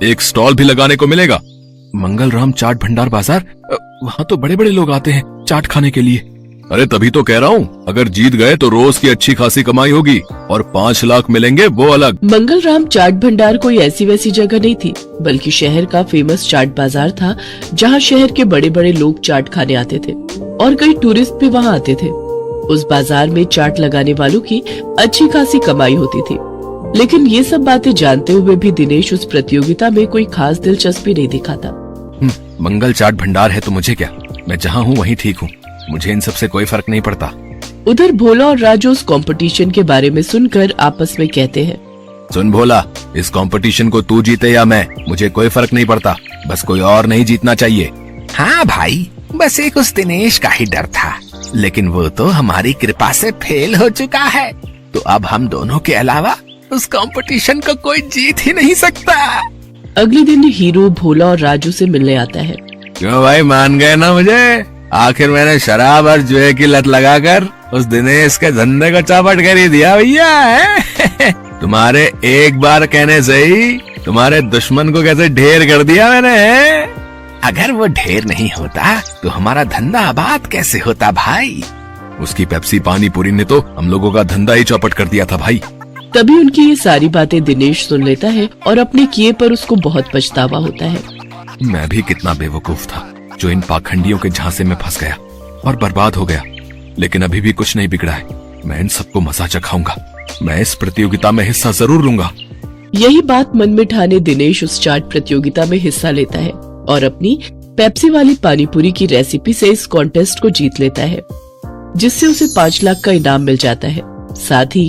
एक स्टॉल भी लगाने को मिलेगा। मंगलराम चाट भंडार बाजार, वहाँ तो बड़े बड़े लोग आते हैं चाट खाने के लिए। अरे तभी तो कह रहा हूँ, अगर जीत गए तो रोज की अच्छी खासी कमाई होगी और 5 लाख मिलेंगे वो अलग। मंगलराम चाट भंडार कोई ऐसी वैसी जगह नहीं थी, बल्कि शहर का फेमस चाट बाजार था, जहाँ शहर के बड़े बड़े लोग चाट खाने आते थे और कई टूरिस्ट भी वहाँ आते थे। उस बाजार में चाट लगाने वालों की अच्छी खासी कमाई होती थी, लेकिन ये सब बातें जानते हुए भी दिनेश उस प्रतियोगिता में कोई खास दिलचस्पी नहीं दिखाता। मंगल चाट भंडार है तो मुझे क्या, मैं जहाँ हूँ वहीं ठीक हूँ, मुझे इन सब से कोई फर्क नहीं पड़ता। उधर भोला और राजू उस कंपटीशन के बारे में सुनकर आपस में कहते हैं, सुन भोला, इस कंपटीशन को तू जीते या मैं, मुझे कोई फर्क नहीं पड़ता, बस कोई और नहीं जीतना चाहिए। हाँ भाई, बस एक उस दिनेश का ही डर था, लेकिन वो तो हमारी कृपा से फेल हो चुका है, तो अब हम दोनों के अलावा उस कंपटीशन को कोई जीत ही नहीं सकता। अगले दिन हीरो भोला और राजू से मिलने आता है। क्यों भाई, मान गए ना मुझे? आखिर मैंने शराब और जुए की लत लगाकर उस दिनेश के धंधे को चौपट कर ही दिया भैया। तुम्हारे एक बार कहने से ही तुम्हारे दुश्मन को कैसे ढेर कर दिया मैंने। अगर वो ढेर नहीं होता तो हमारा धंधा आबाद कैसे होता भाई? उसकी पेप्सी पानी पूरी ने तो हम लोगों का धंधा ही चौपट कर दिया था भाई। तभी उनकी ये सारी बातें दिनेश सुन लेता है और अपने किए पर उसको बहुत पछतावा होता है। मैं भी कितना बेवकूफ था जो इन पाखंडियों के झांसे में फंस गया और बर्बाद हो गया, लेकिन अभी भी कुछ नहीं बिगड़ा है। मैं इन सबको मजा चखाऊंगा, मैं इस प्रतियोगिता में हिस्सा जरूर लूंगा। यही बात मन में ठाने दिनेश उस चाट प्रतियोगिता में हिस्सा लेता है और अपनी पेप्सी वाली पानीपुरी की रेसिपी से इस कॉन्टेस्ट को जीत लेता है, जिससे उसे 5 लाख का इनाम मिल जाता है। साथ ही